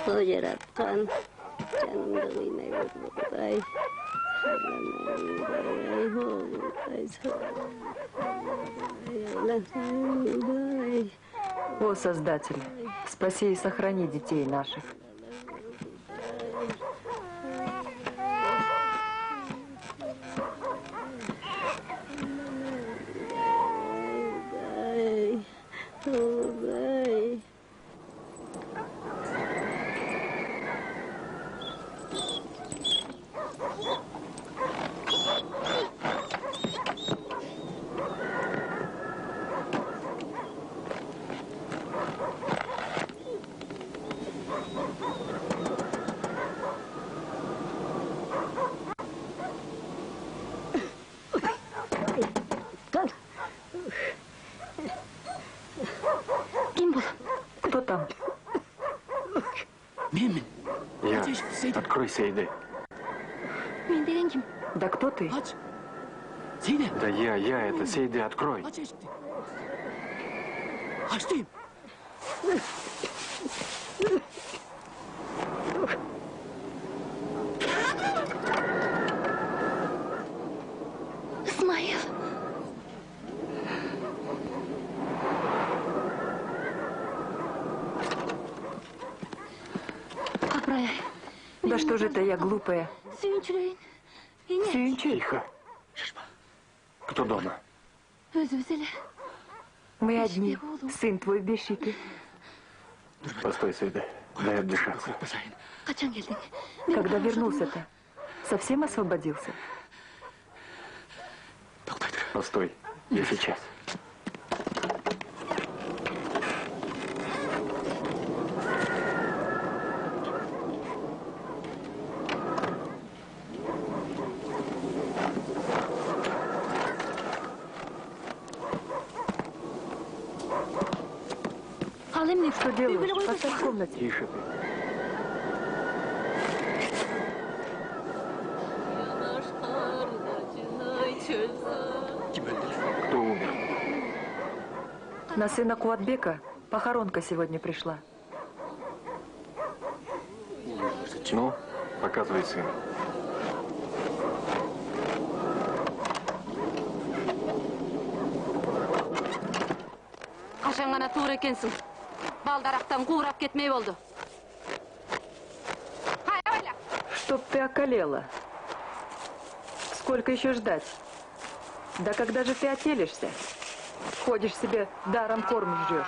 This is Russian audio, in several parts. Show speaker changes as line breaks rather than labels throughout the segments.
O Yaratan, canımda kıymayı buradayım.
О, Создатель, спаси и сохрани детей наших. Кто там?
Я. Открой, Сейды.
Да кто ты?
Да я, это Сейды, открой.
Исмаил.
Да что же это я глупая?
Тихо. Кто дома?
Мы одни. Сын твой в Бешике.
Постой, Сейды. Дай отдышаться.
Когда вернулся-то? Совсем освободился?
Постой. Я сейчас.
Что делаешь? Поставь в комнате.
Тише ты. Кто умер?
На сына Куатбека похоронка сегодня пришла.
Ну, показывай сына.
Қашан ғана туыр екенсің. Балдарақтан қуырап кетмей болды.
Чтоб ты околела. Сколько еще ждать? Да когда же ты отелишься? Ходишь себе, даром корм жрешь.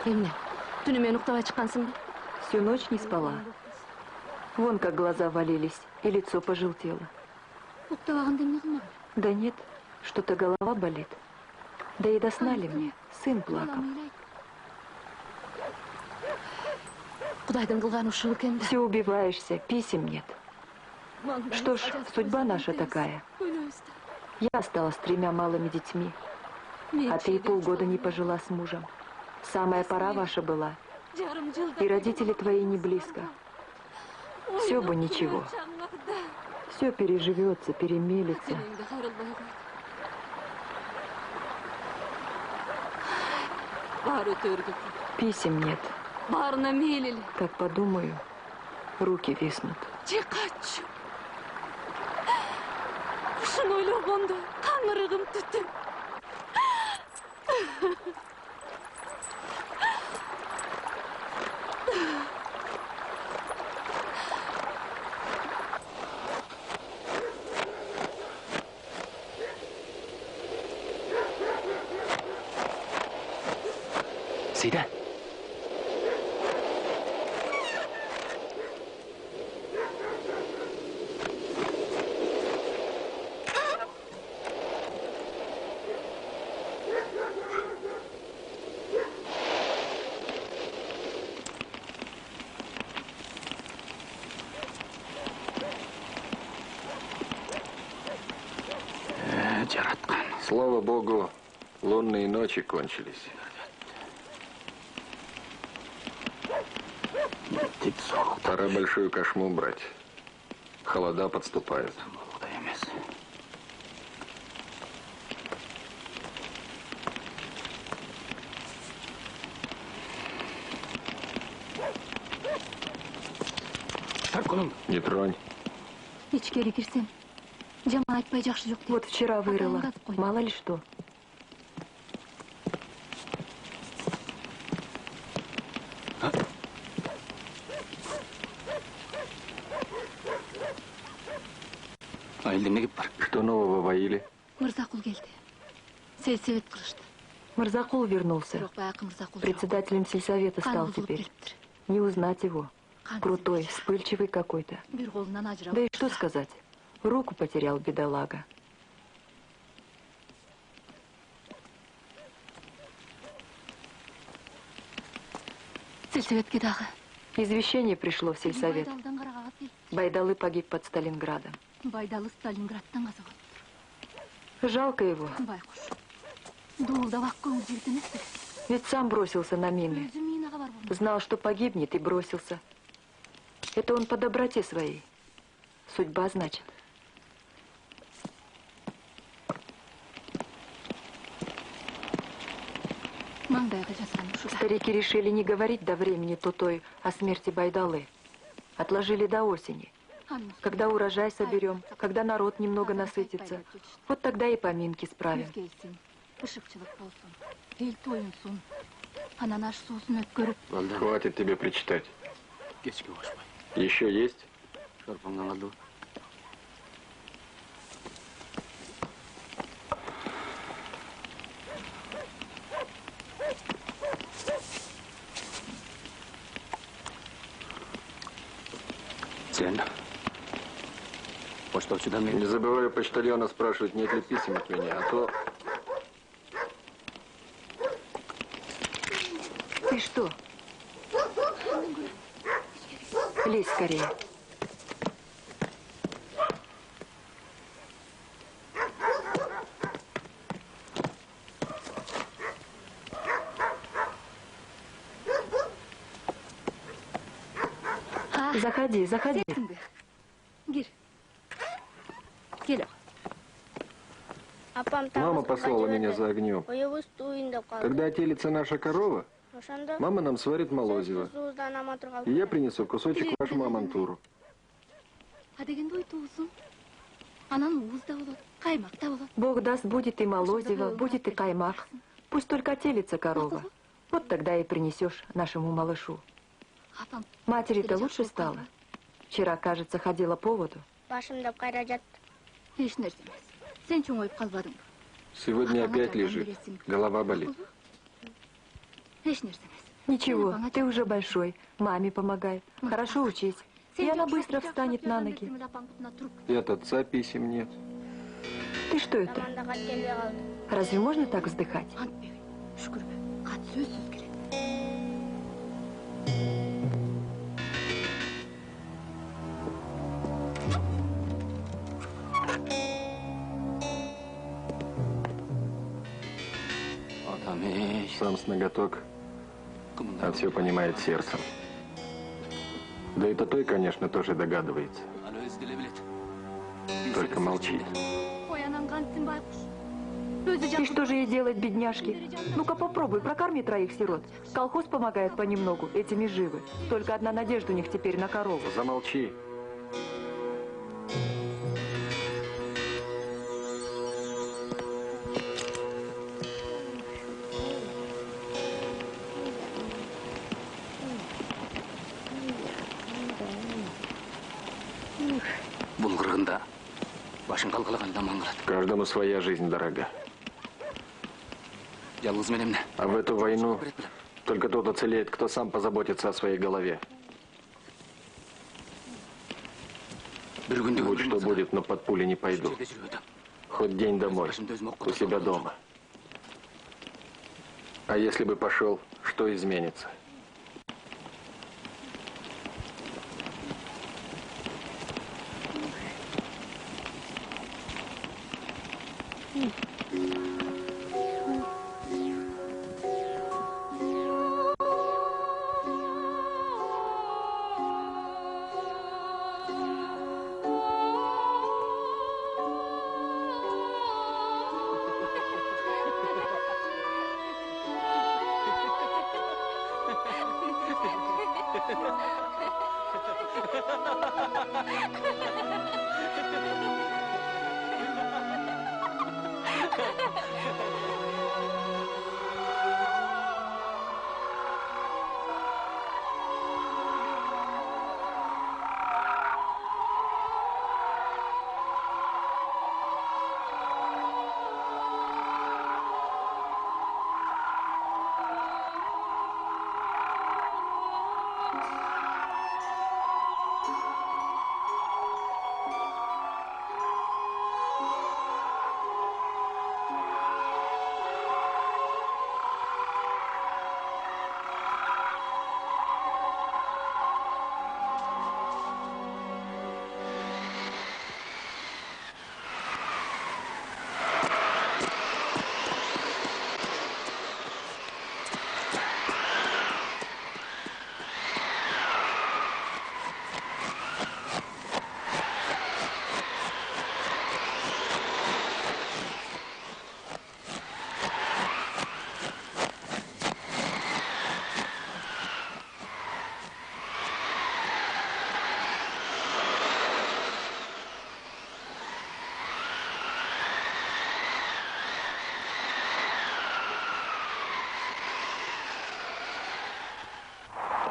Эмне? Түнүмен уктабай чыккансың ба?
Всю ночь не спала. Вон как глаза валились, и лицо пожелтело.
Уктабаганда эмне кылмаган?
Да нет, что-то голова болит. Да и до сна ли мне? Сын плакал.
Кудайдын кылганы ушул экен да.
Все убиваешься, писем нет. Что ж, судьба наша такая. Я осталась с 3 малыми детьми, а ты и полгода не пожила с мужем. Самая пора ваша была, и родители твои не близко. Все бы ничего. Все переживется, перемелется. Писем нет.
Барына мейлили.
Как подумаю, руки виснут.
Чекачу. Ушун ойлогондо каңырыгым түтүп.
Сейда.
Слава Богу, лунные ночи кончились. Пора большую кошму брать. Холода подступают. Не тронь.
Ичкери кирсем. Жаман айтпай жакшы жок.
Вот вчера вырыла. Мало ли что.
Что нового в Аиле?
Мырзакул келди. Сельсовет кылышты.
Мырзакул вернулся.
Бирок баягы Мырзакул жок.
Председателем сельсовета стал теперь. Не узнать его. Крутой, вспыльчивый какой-то.
Бир колунан ажырап.
Да и что сказать? Руку потерял бедолага.
Сельсоветке дагы.
Извещение пришло в сельсовет.
Байдалдан карагат ел.
Байдалы погиб под Сталинградом.
Байдалы Сталинградтан казаган.
Жалко его.
Байкуш. Дуулда бак көңүл жигит эмес беле.
Ведь сам бросился на мины.
Өзү минага бар болду.
Знал, что погибнет, и бросился. Это он по доброте своей. Судьба, значит.
Маңдайга жазган ушул.
Старики решили не говорить до времени тутой о смерти Байдалы. Отложили до осени. Когда урожай соберем, когда народ немного насытится, вот тогда и поминки справим.
Хватит тебе причитать. Еще есть? Не забывай почтальона спрашивать, нет ли писем от меня, а то...
Ты что? Лезь скорее. Заходи, заходи.
Мама послала меня за огнем. Когда телится наша корова, мама нам сварит молозиво. И я принесу кусочек вашему амантуру.
Бог даст, будет и молозиво, будет и каймак. Пусть только телится корова. Вот тогда и принесешь нашему малышу. Матери-то лучше стало. Вчера, кажется, ходила по воду.
Сегодня опять лежит. Голова болит.
Ничего, ты уже большой. Маме помогай. Хорошо учись. И она быстро встанет на ноги.
И от отца писем нет.
Ты что это? Разве можно так вздыхать?
Сам с ноготок, а все понимает сердцем. Да и Татой, конечно, тоже догадывается. Только молчит.
И что же ей делать, бедняжки? Ну-ка попробуй, прокорми троих сирот. Колхоз помогает понемногу, этими живы. Только одна надежда у них теперь на корову.
Замолчи. Каждому своя жизнь дорога. А в эту войну только тот уцелеет, кто сам позаботится о своей голове. Будь что будет, но под пули не пойду. Хоть день домой, у себя дома. А если бы пошел, что изменится?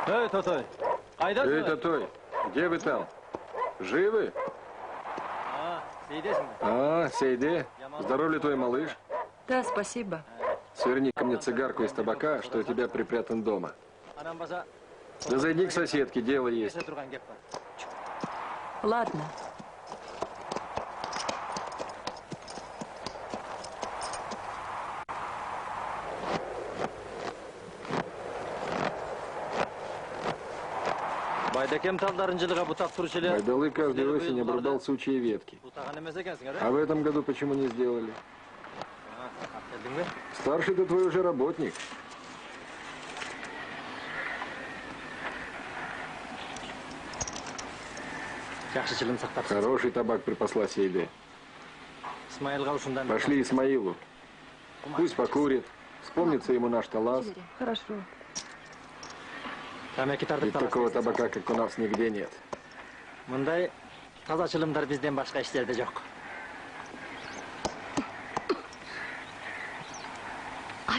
Эй, Татой!
Эй, Татой, где вы там? Живы? А, Сейде, здоров ли твой малыш?
Да, спасибо.
Сверни ко мне цигарку из табака, что у тебя припрятан дома. Да зайди к соседке, дело есть.
Ладно.
Байдалы каждую осень обрубал сучьи ветки. А в этом году почему не сделали? Старший-то твой уже работник. Хороший табак припасла Сейде. Пошли Исмаилу. Пусть покурит. Вспомнится ему наш талас.
Хорошо.
Ведь такого табака, как у нас, нигде нет.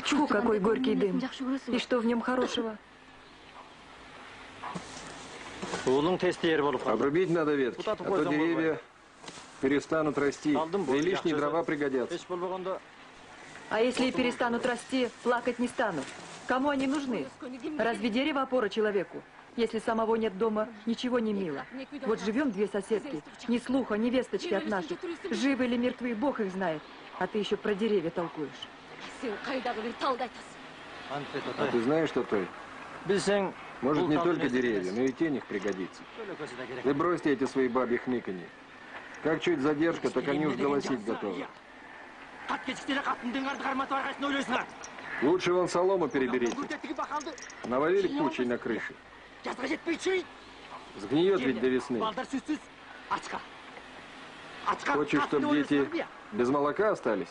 Фу, какой горький дым. И что в нем хорошего?
Обрубить надо ветки, а то деревья перестанут расти, да и лишние дрова пригодятся.
А если и перестанут расти, плакать не станут. Кому они нужны? Разве дерево опора человеку? Если самого нет дома, ничего не мило. Вот живем две соседки, ни слуха, ни весточки от наших. Живы или мертвы, Бог их знает. А ты еще про деревья толкуешь.
А ты знаешь, что той? Может, не только деревья, но и тень их пригодится. Ты бросьте эти свои бабьи хныканье. Как чуть задержка, так они уж голосить готовы. Лучше вон солому переберите. Навалили кучей на крыше. Сгниет ведь до весны. Хочешь, чтобы дети без молока остались?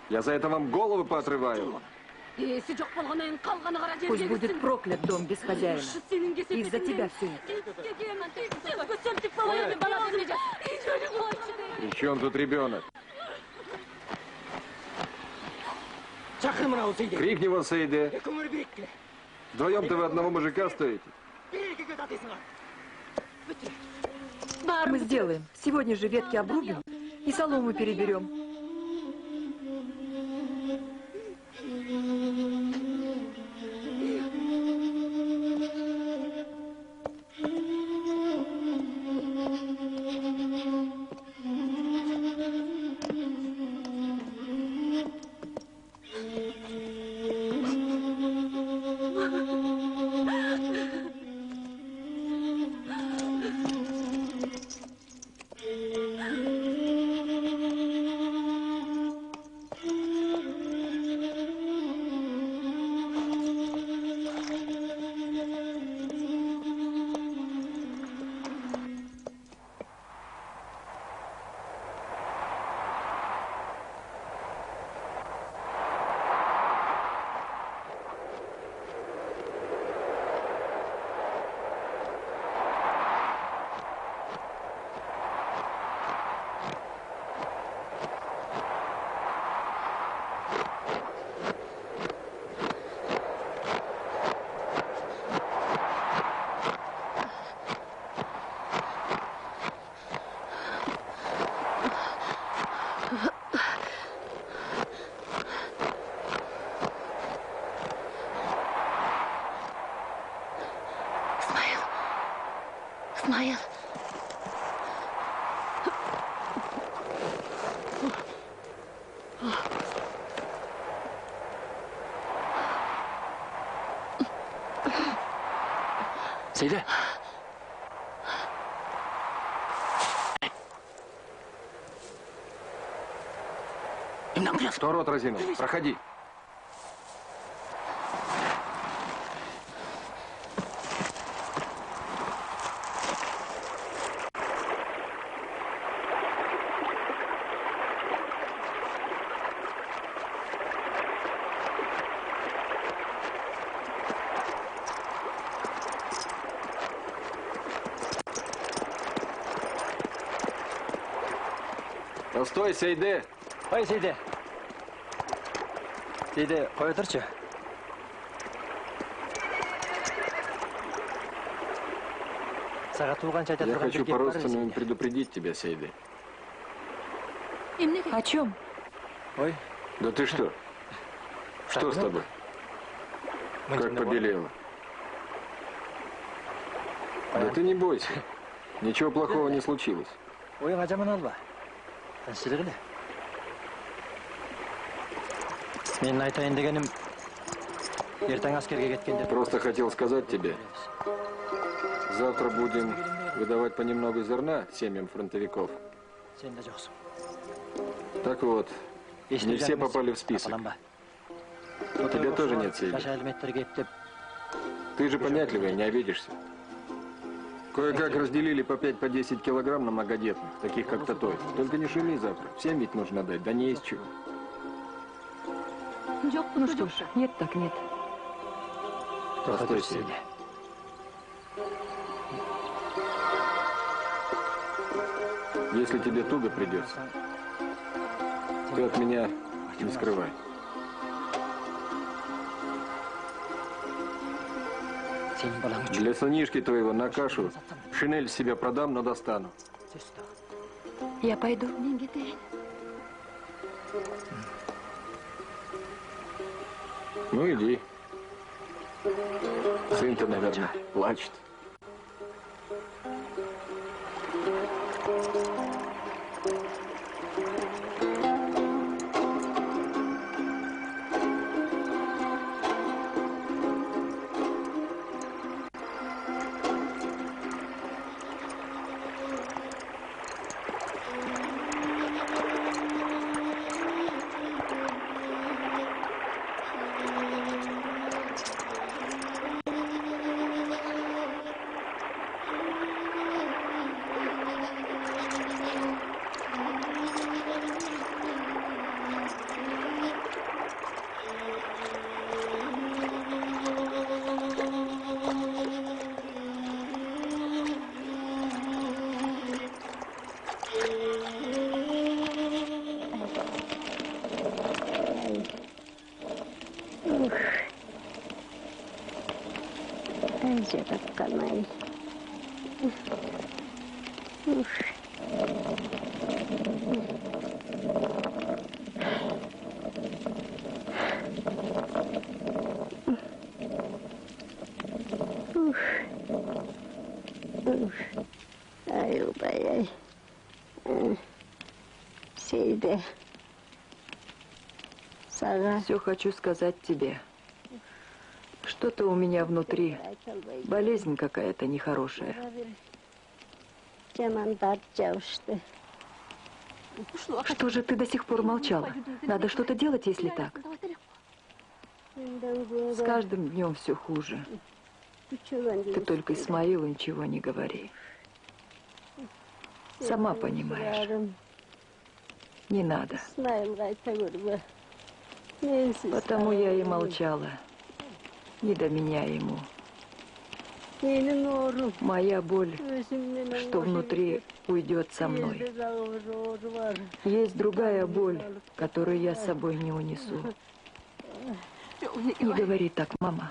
Я за это вам головы поотрываю.
Пусть будет проклят дом без хозяина. Из-за тебя, сын.
При чем тут ребенок? Крикни вон, Сейде. Вдвоем-то вы одного мужика стоите.
Мы сделаем. Сегодня же ветки обрубим и солому переберем.
Исмаил.
Сейде.
Кто рот разинул? Проходи. Постой, Сейде.
Ой, Сейде. Сейде, қоя тұршы.
Я хочу по-родственному предупредить тебя, Сейде.
О чем?
Ой.
Да ты что? Что с тобой? Как побелела? Да ты не бойся. Ничего плохого не случилось.
Ойың ажаман алба. Тәншілігілі. Менің айтайын дегенім, ертең әскерге кеткенде...
Просто хотел сказать тебе, Завтра будем выдавать понемногу зерна семьям фронтовиков.
Сен де жоқсың.
Так вот, не все попали в список. У тебя тоже нет семьи. Ты же понятливый, не обидишься. Кое-как разделили по 5-10 килограмм на многодетных, таких как Татой. Только не шуми завтра. Всем ведь нужно дать, да не из чего.
Ну что ж, нет так нет.
Постой, Сеня. Если тебе туго придется, ты от меня не скрывай. Для сынишки твоего на кашу шинель себе продам, но достану.
Я пойду.
Ну иди. Сын-то, наверное, плачет.
Все хочу сказать тебе. Что-то у меня внутри. Болезнь какая-то нехорошая. Что же ты до сих пор молчала? Надо что-то делать, если так. С каждым днем все хуже. Ты только Исмаилу ничего не говори. Сама понимаешь. Не надо. Потому я и молчала. Не до меня ему. Моя боль, что внутри, уйдет со мной. Есть другая боль, которую я с собой не унесу. Не говори так, мама.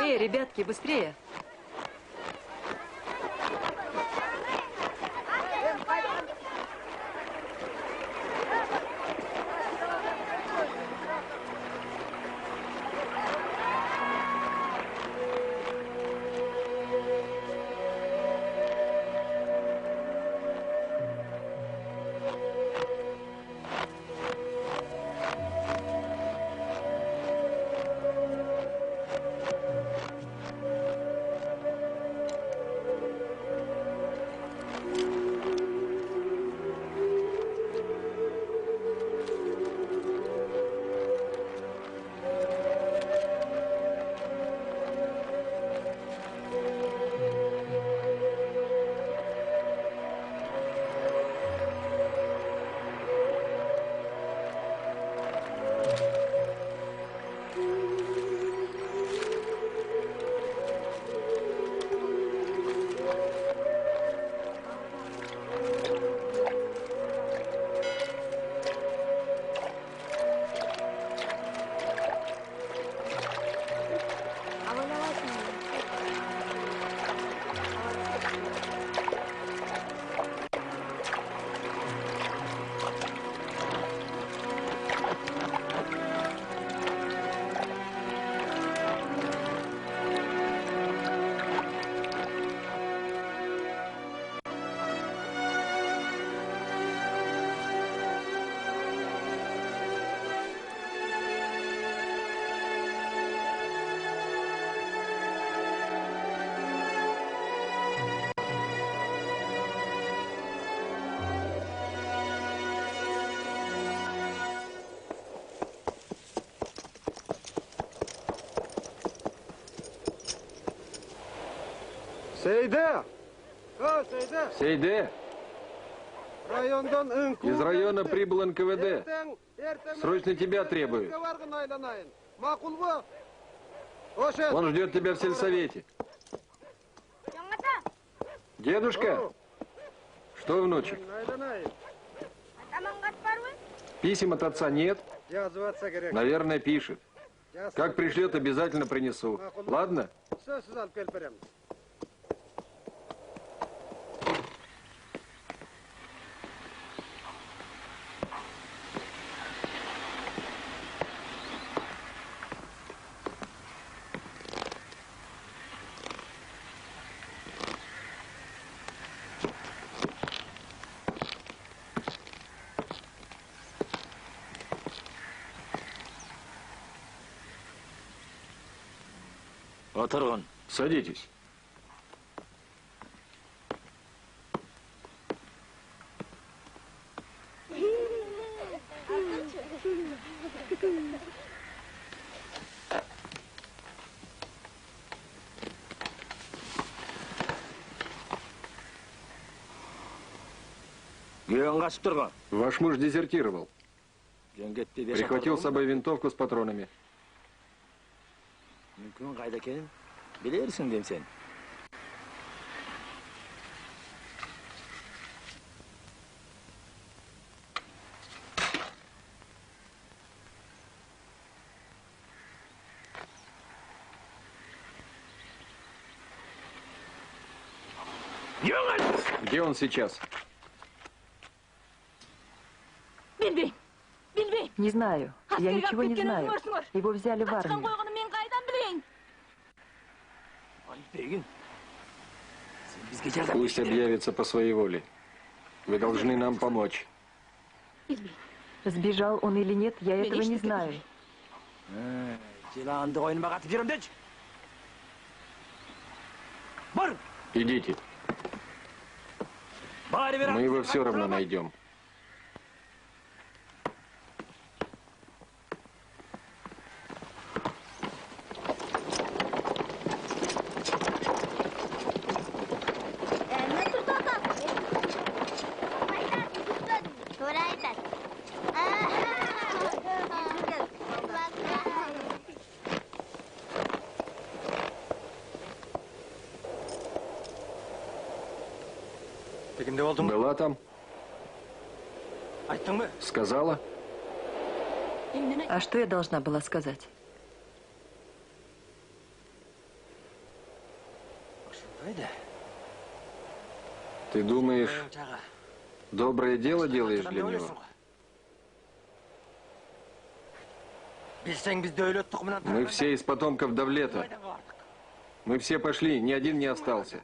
Эй, ребятки, быстрее!
Сейде! Сейде! Из района прибыл НКВД. Срочно тебя требуют. Он ждет тебя в сельсовете. Дедушка? Что, внучек? Писем от отца нет? Наверное, пишет. Как пришлет, обязательно принесу. Ладно?
Отырғын.
Садитесь. Ваш муж дезертировал. Прихватил с собой винтовку с патронами.
Мүмкін қайда екенін білерсің дем сен.
Где он сейчас?
Не знаю. Я ничего не знаю. Его взяли в армию.
Пусть объявится по своей воле. Вы должны нам помочь.
Сбежал он или нет, я этого не знаю.
Идите. Мы его все равно найдем. Была там? Сказала?
А что я должна была сказать?
Ты думаешь, доброе дело делаешь для него? Мы все из потомков Давлета. Мы все пошли, ни один не остался.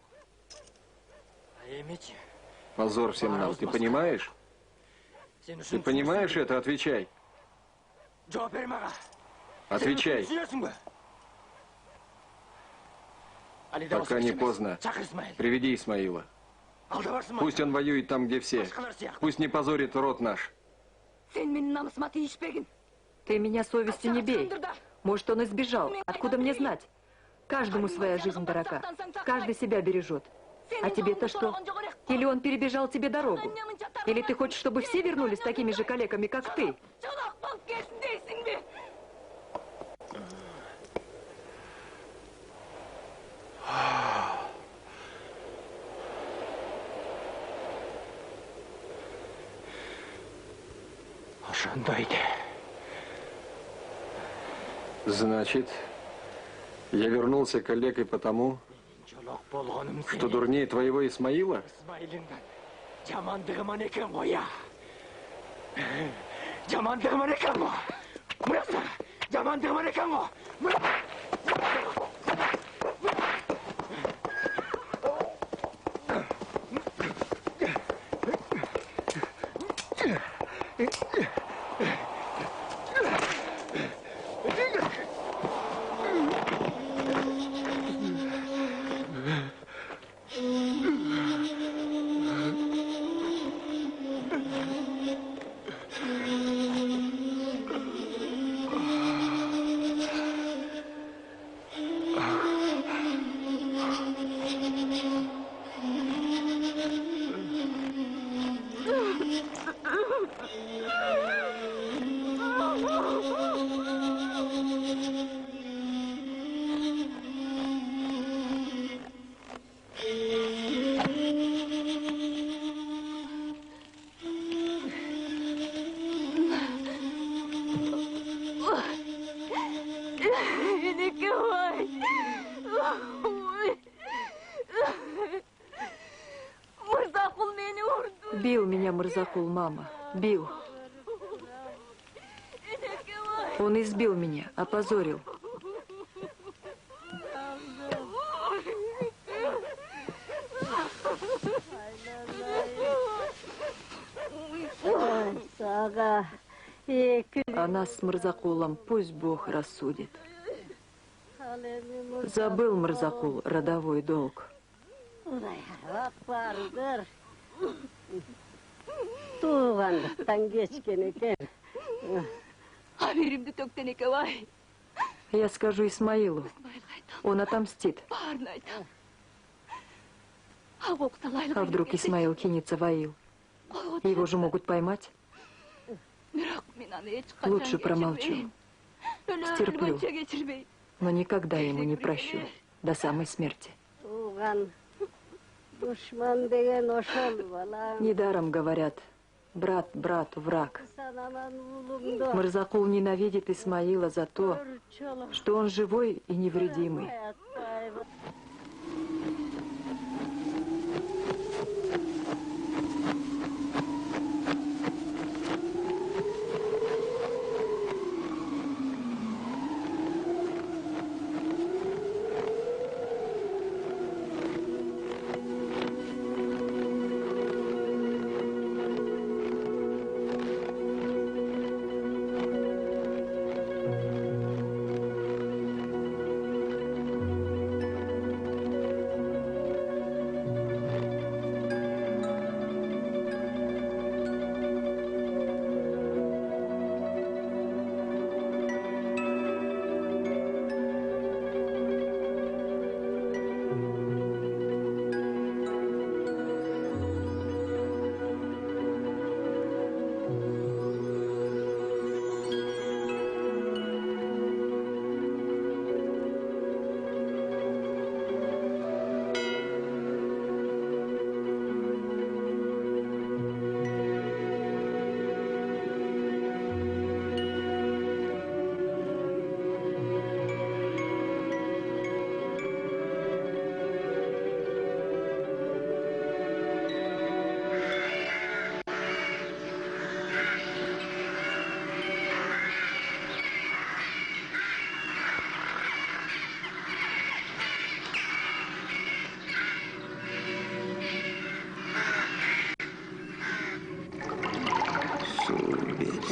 Позор всем нам, ты понимаешь? Ты понимаешь это? Отвечай. Отвечай. Пока не поздно. Приведи Исмаила. Пусть он воюет там, где все. Пусть не позорит род наш.
Ты меня совестью не бей. Может, он и сбежал. Откуда мне знать? Каждому своя жизнь дорога. Каждый себя бережет. А тебе-то что? Или он перебежал тебе дорогу? Или ты хочешь, чтобы все вернулись такими же калеками, как ты?
Значит, я вернулся калекой потому, что дурнее твоего Исмаила?
Бил меня Мырзакул, мама. Бил. Он избил меня, опозорил. А нас с Мырзакулом пусть Бог рассудит. Забыл Мырзакул родовой долг. Я скажу Исмаилу. Он отомстит. А вдруг Исмаил кинется в аил? Его же могут поймать. Лучше промолчу. Стерплю. Но никогда ему не прощу. До самой смерти. Недаром говорят, брат брату враг. Мырзакул ненавидит Исмаила за то, что он живой и невредимый.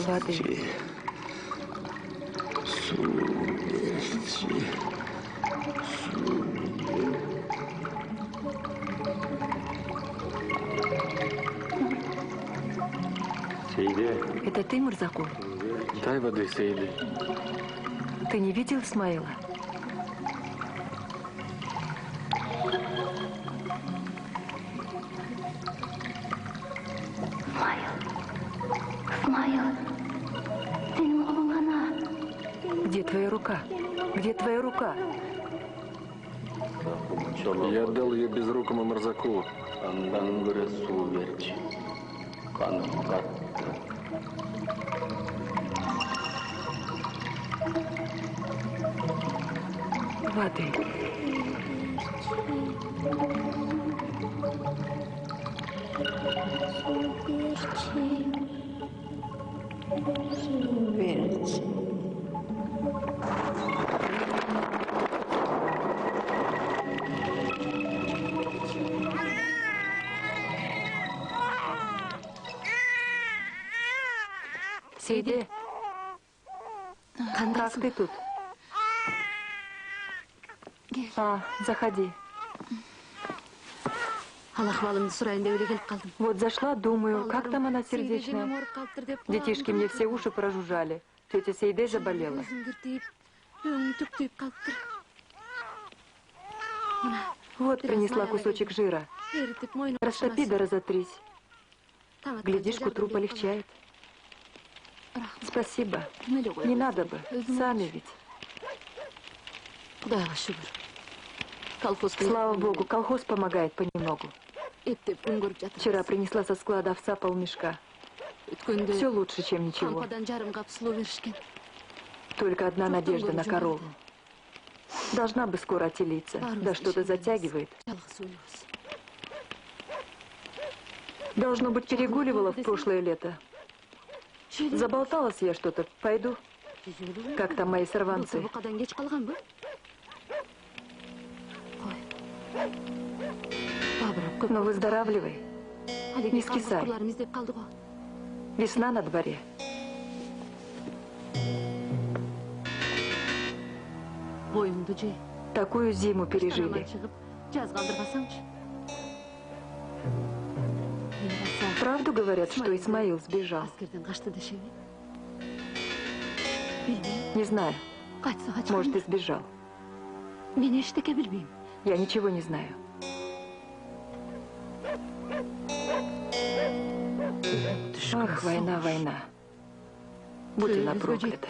Воды. Это ты, Мырзакул?
Дай воды, Сейды.
Ты не видел Исмаила? Где твоя рука? Где твоя рука?
Я отдал ее безрукому Мырзакулу.
Воды. Сейде, как ты тут? Заходи. Вот зашла, думаю, как там она сердечная. Детишки мне все уши прожужжали. Тетя Сейде заболела. Вот принесла кусочек жира. Растопи да разотрись. Глядишь, к утру полегчает. Спасибо. Не надо бы. Сами ведь. Слава Богу, колхоз помогает понемногу. Вчера принесла со склада овса полмешка. Все лучше, чем ничего. Только одна надежда на корову. Должна бы скоро отелиться. Да что-то затягивает. Должно быть, перегуливала в прошлое лето. Заболталась я что-то. Пойду. Как там мои сорванцы? Но выздоравливай. Не скисай. Весна на дворе. Такую зиму пережили. Правду говорят, что Исмаил сбежал? Не знаю. Может, и сбежал. Я ничего не знаю. Ах, война, война. Будь она проклята.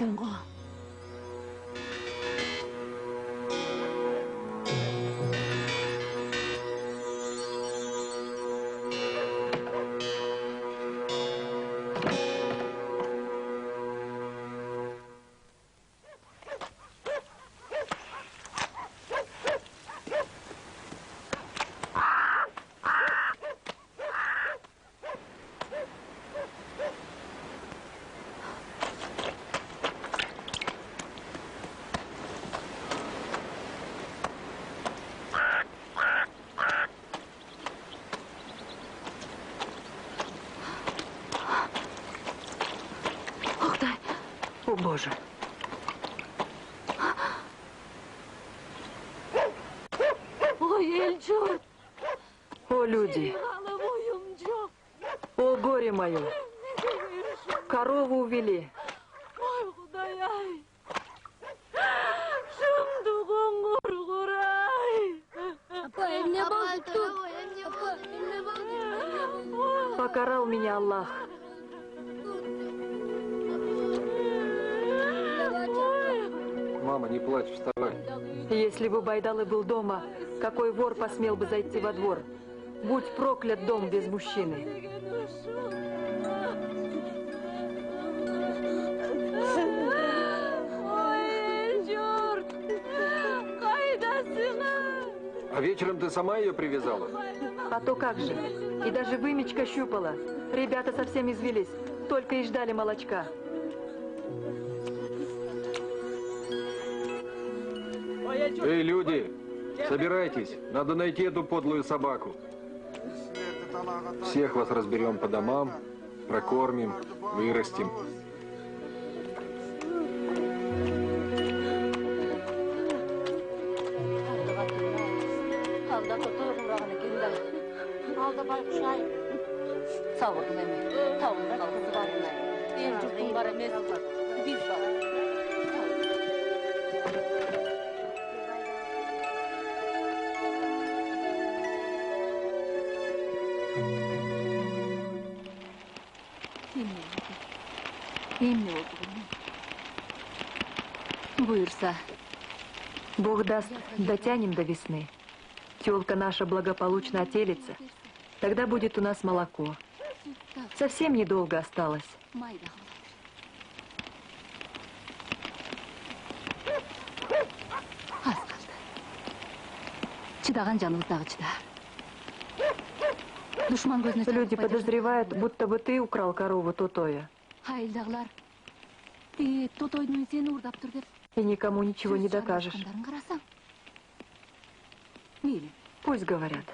О, Боже. О, люди. О, горе мое. Корову увели. Покарал меня Аллах.
Мама, не плачь, вставай.
Если бы Байдалы был дома, какой вор посмел бы зайти во двор? Будь проклят дом без мужчины.
А вечером ты сама ее привязала?
А то как же. И даже вымечка щупала. Ребята совсем извелись. Только и ждали молочка.
Эй, люди, собирайтесь. Надо найти эту подлую собаку. Всех вас разберем по домам, прокормим, вырастим.
Буйырса.
Бог даст, дотянем до весны. Тёлка наша благополучно отелится. Тогда будет у нас молоко. Совсем недолго осталось. Люди подозревают, будто бы ты украл корову Тотоя. И никому ничего не докажешь. Пусть говорят.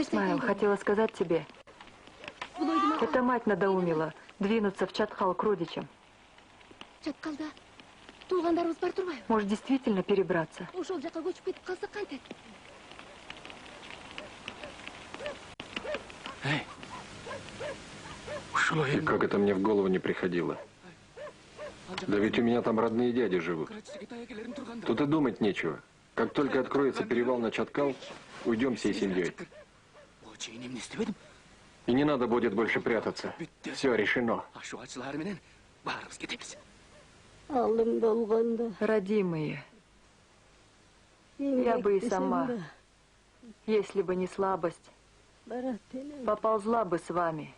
Смайл, хотела сказать тебе. Эта мать надоумила двинуться в Чатхал к родичам. Может, действительно перебраться?
И как это мне в голову не приходило? Да ведь у меня там родные дяди живут. Тут и думать нечего. Как только откроется перевал на Чаткал, уйдем всей семьей. И не надо будет больше прятаться. Все решено.
Родимые, я бы и сама, если бы не слабость, поползла бы с вами.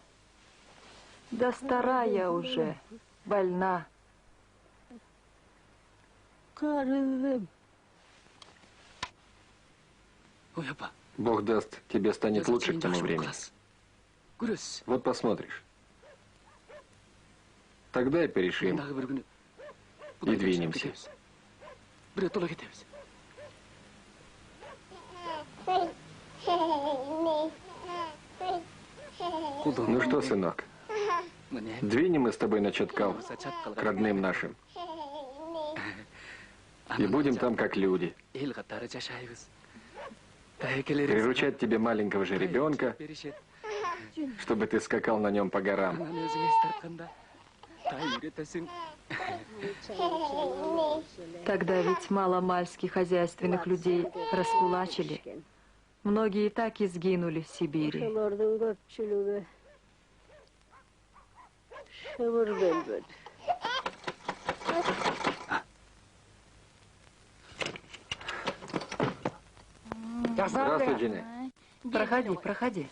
Да старая уже, больна.
Бог даст, тебе станет лучше к тому времени. Вот посмотришь. Тогда и порешим. И двинемся. Ну что, сынок, двинем мы с тобой на Чаткал, к родным нашим. И будем там как люди. Приручать тебе маленького же ребенка, чтобы ты скакал на нем по горам.
Тогда ведь мало-мальски хозяйственных людей раскулачили. Многие так и сгинули в Сибири.
Здравствуй, Джинни.
Проходи, проходи.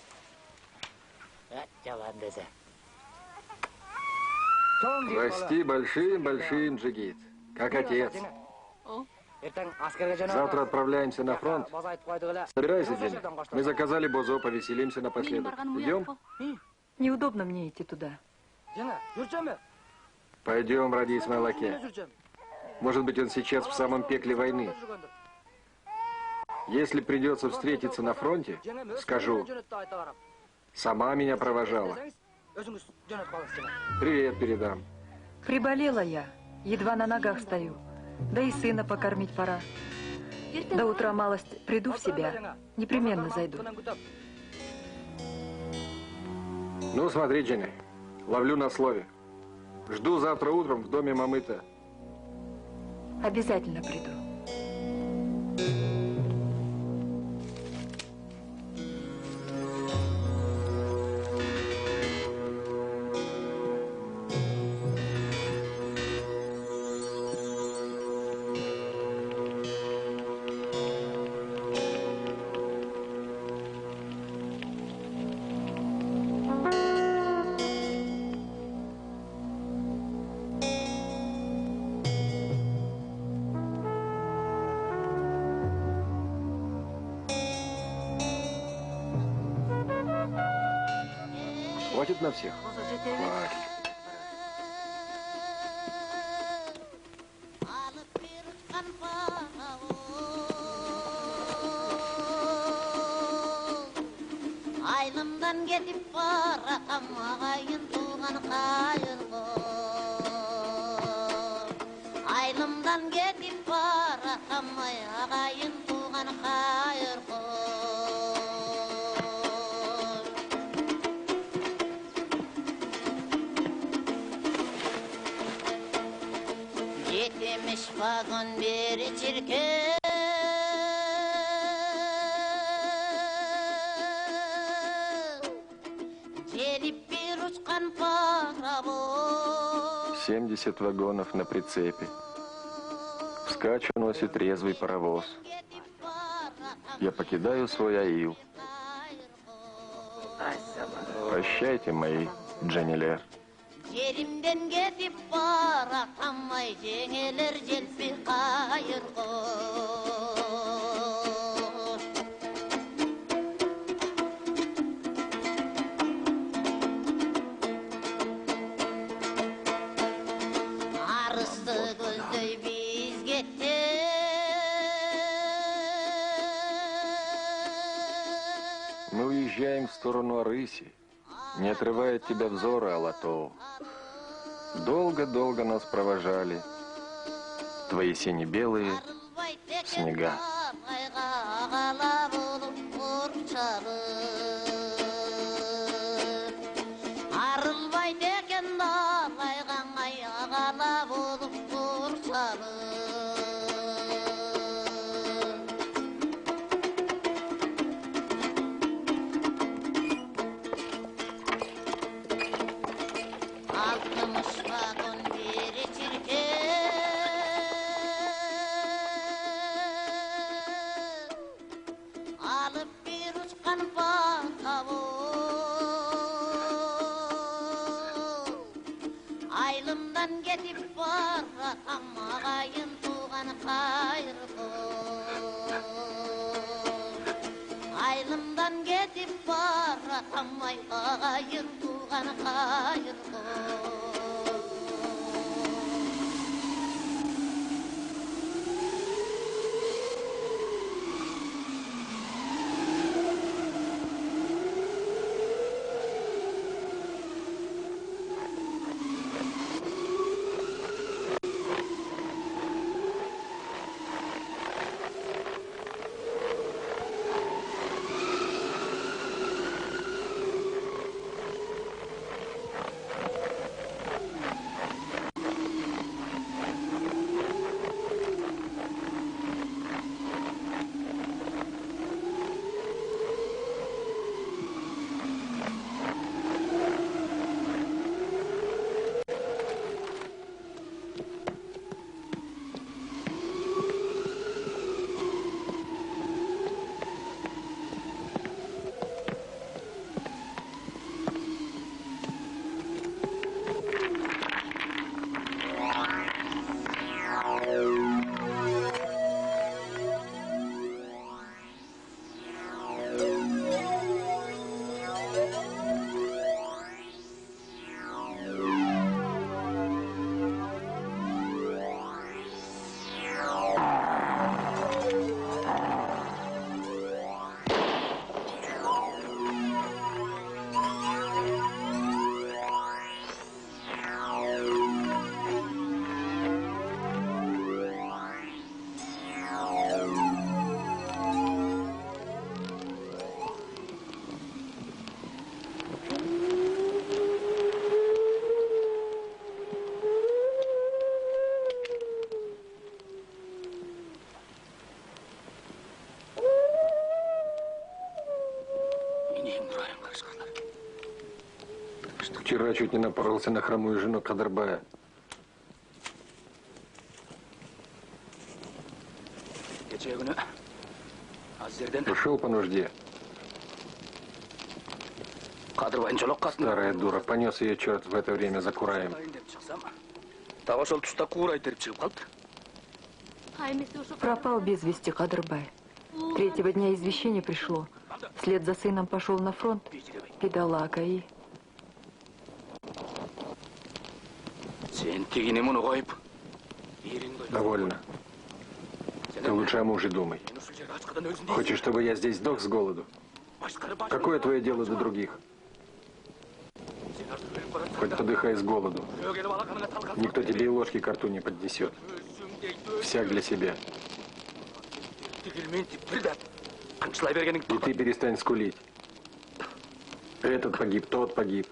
Расти большим-большим, Джигит, как отец. Завтра отправляемся на фронт. Собирайся, Джинни. Мы заказали бозо, повеселимся напоследок. Идем?
Неудобно мне идти туда.
Пойдем, ради Исмайлаке. Может быть, он сейчас в самом пекле войны. Если придется встретиться на фронте, скажу. Сама меня провожала. Привет передам.
Приболела я. Едва на ногах стою. Да и сына покормить пора. До утра малость приду в себя. Непременно зайду.
Ну, смотри, Джинни. Ловлю на слове. Жду завтра утром в доме Мамыта.
Обязательно приду.
Хватит на всех? Хватит.
Aylımdan getip barakam ağayın tuğan kayırgı. Aylımdan getip barakam ağayın tuğan kayırgı. Yetemiş vagon beri çirkin. Жереб ручкан паровоз.
70 вагонов на прицепе. Вскачь уносит резвый паровоз. Я покидаю свой аил. Прощайте, мои Дженнилер.
Yerimden getip barakamay jengeler jelpi kayırgı.
Мы уезжаем в сторону Арыси, не отрывая от тебя взора, Алатоу. Долго-долго нас провожали твои сине-белые снега.
Aylımdan getip barakam ağayın tuğan kayırgı. Akamay kayın tuğan kayın ko.
Вчера чуть не напоролся на хромую жену Кадырбая. Ушел по нужде. Старая дура, понес ее черт в это время за Кураем.
Пропал без вести Кадырбай. Третьего дня извещение пришло. Вслед за сыном пошел на фронт. Бедолага и...
Довольно. Ты лучше о муже думай. Хочешь, чтобы я здесь сдох с голоду? Какое твое дело до других? Хоть подыхай с голоду. Никто тебе и ложки к рту не поднесет. Всяк для себя. И ты перестань скулить. Этот погиб, тот погиб.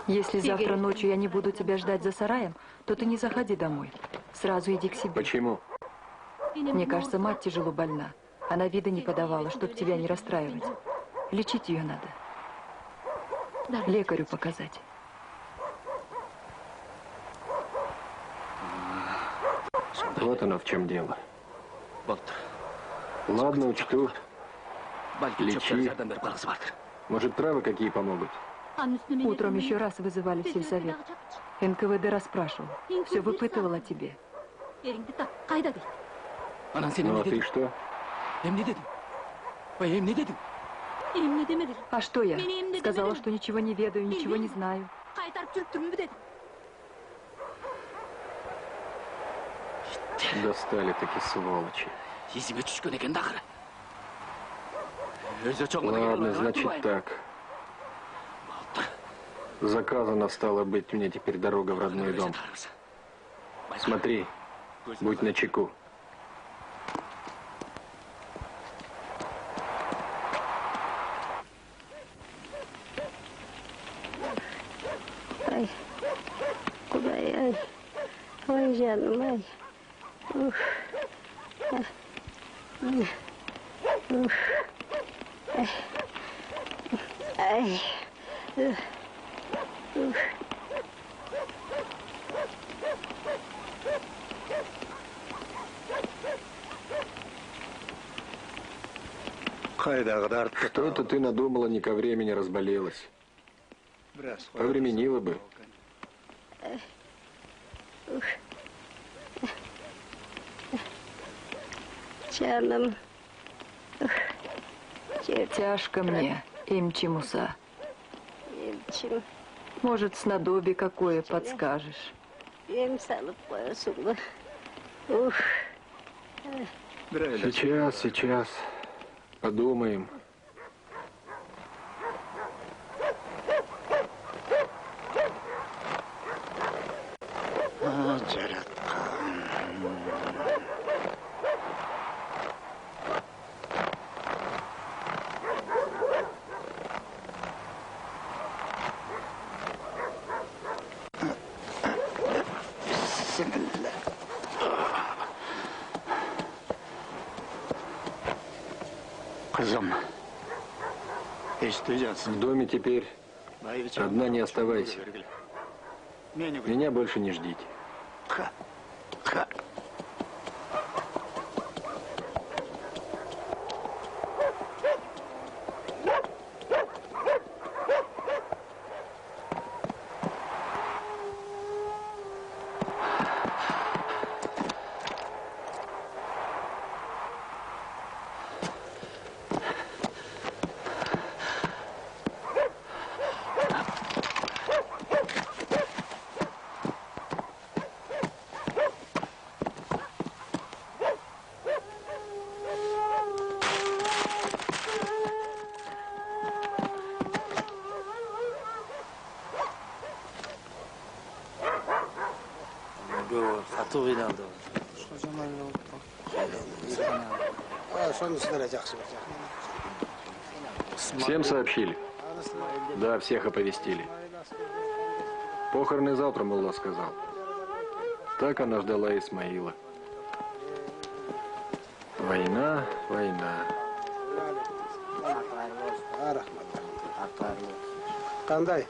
Если завтра ночью я не буду тебя ждать за сараем, то ты не заходи домой. Сразу иди к себе.
Почему?
Мне кажется, мать тяжело больна. Она вида не подавала, чтоб тебя не расстраивать. Лечить ее надо. Лекарю показать.
Вот оно в чем дело. Ладно, учту. Лечи. Может, травы какие помогут?
Утром еще раз вызывали в сельсовет. НКВД расспрашивал. Все выпытывал о тебе.
Ну, а ты что?
А что я? Сказала, что ничего не ведаю, ничего не знаю.
Достали такие сволочи. Ладно, значит так. Заказано стало быть мне теперь дорога в родной дом. Смотри, будь начеку.
Ай, куда я? Ой, Жанна, ай. Ух. Ух. Ай. Ух. Ух.
Что-то ты надумала, не ко времени разболелась. Повременила бы.
Жанна.
Тяжко мне, Эмчимуса.
Эмчим.
Может, снадобье какое подскажешь?
Ух.
Сейчас. Подумаем. В доме теперь одна не оставайся. Меня больше не ждите. Всем сообщили? Да, всех оповестили. Похороны завтра, Мулла сказал. Так она ждала Исмаила. Война.
Кандай?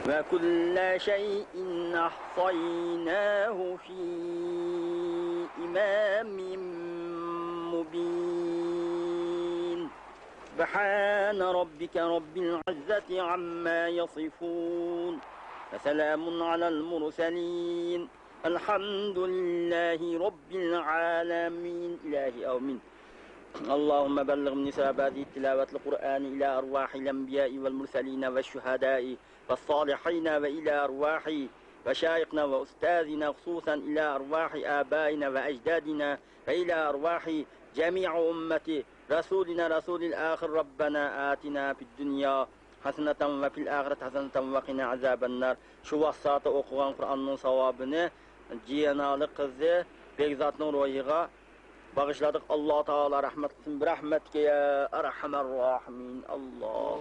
وكل شيء أحصيناه في إمام مبين سبحان ربك رب العزة عما يصفون وسلام على المرسلين الحمد لله رب العالمين إلهي آمين اللهم بلغ من نساب هذه التلاوة القرآن إلى أرواح الأنبياء والمرسلين والشهداء والصالحين وإلى أرواح وشايخنا وأستاذنا خصوصا إلى أرواح آبائنا وأجدادنا وإلى أرواح جميع أمة رسولنا رسول الآخر ربنا آتنا في الدنيا حسنة وفي الآخرة حسنة وقنا عذاب النار şu vasatı okuğan Kur'an'ın savabını Ciyanalı kızı Begzat'ın royığa Bağışladık Allah Teala rahmet etsin. Rahmetke ya Erhamer Rahimin. Allah.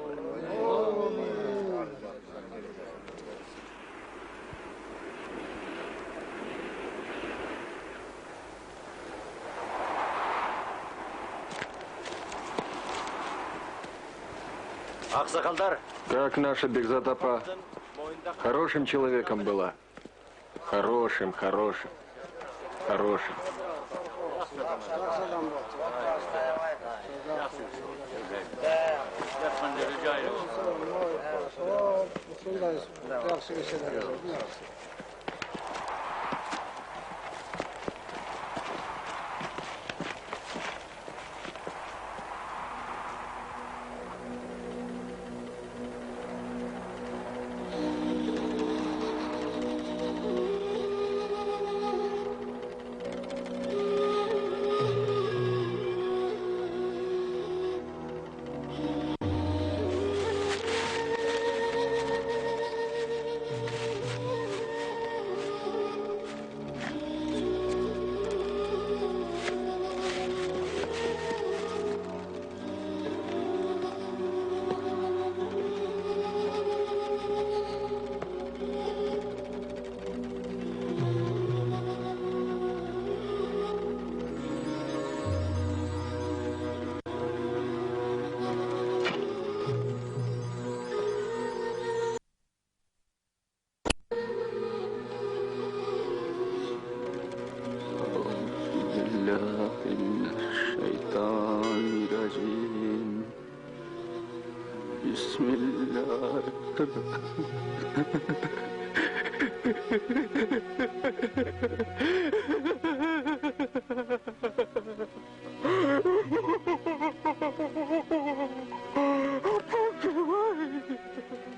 Аксакалдар,
Как наша Бекзат-апа хорошим человеком была. Хорошим.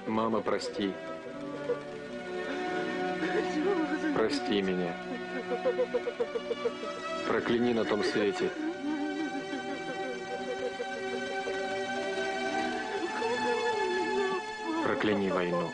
Мама, прости. Прости меня. Прокляни на том свете. Прокляни войну.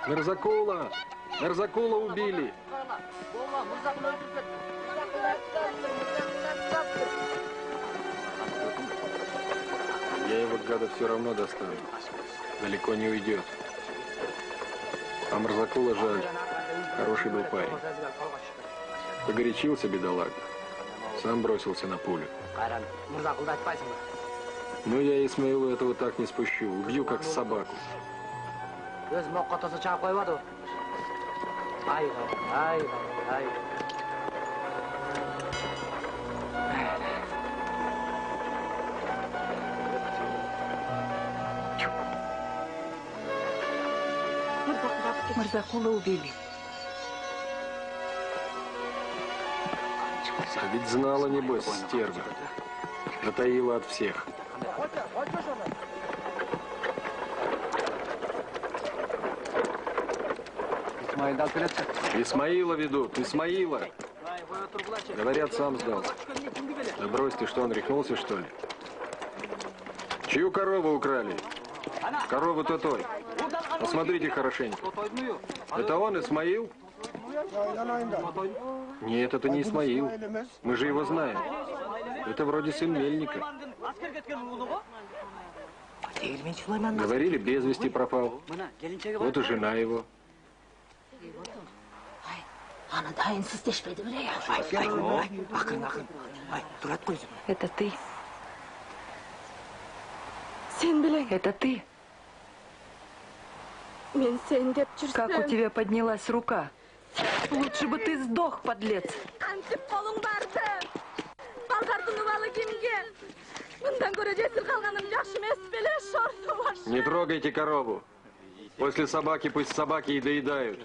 Мирзакула! Мирзакула убили! Я его, гада, все равно достану. Далеко не уйдет. А Мирзакула жаль. Хороший был парень. Погорячился, бедолага. Сам бросился на пулю. Но я Исмаилу этого так не спущу. Убью, как собаку.
Мирзакула убили.
А ведь знала, небось, стерва. Затаила от всех. Исмаила ведут, Исмаила. Говорят, сам сдался. Да брось ты, что он рехнулся, что ли? Чью корову украли? Корову-то той. Посмотрите хорошенько. Это он, Исмаил? Нет, это не Исмаил. Мы же его знаем. Это вроде сын мельника. Говорили, без вести пропал. Вот и жена его.
Это ты? Это ты? Как у тебя поднялась рука? Лучше бы ты сдох, подлец.
Не трогайте корову. После собаки пусть собаки и доедают.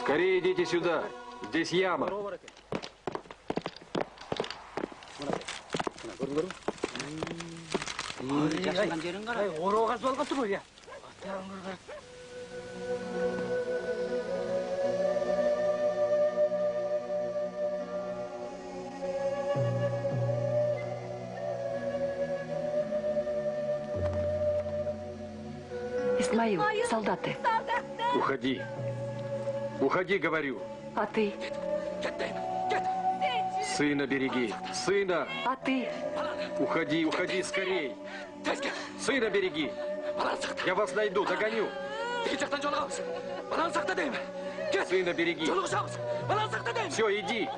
Скорее идите сюда. Здесь яма.
Исмаил, солдаты.
Уходи. Уходи, говорю.
А ты?
Сына береги. Сына.
А ты?
Уходи, уходи скорей. Сына береги. Я вас найду, догоню. Сына береги. Все, иди.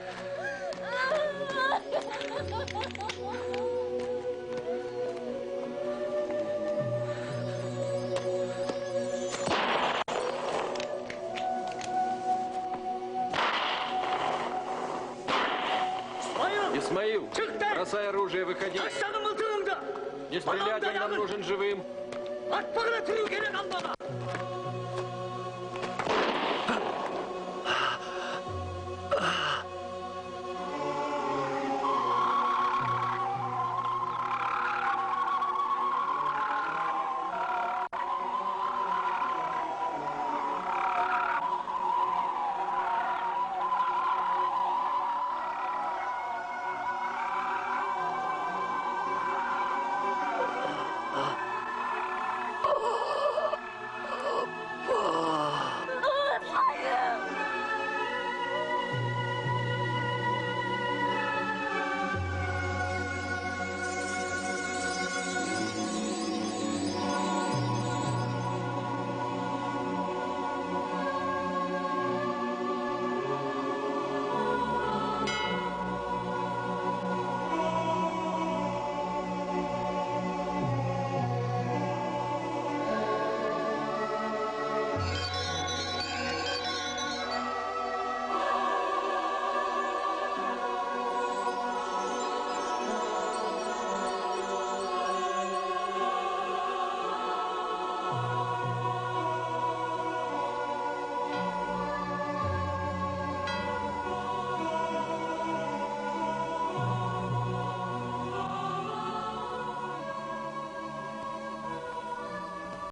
Исмаил, бросай оружие, выходи. Не стрелять, он нам нужен живым.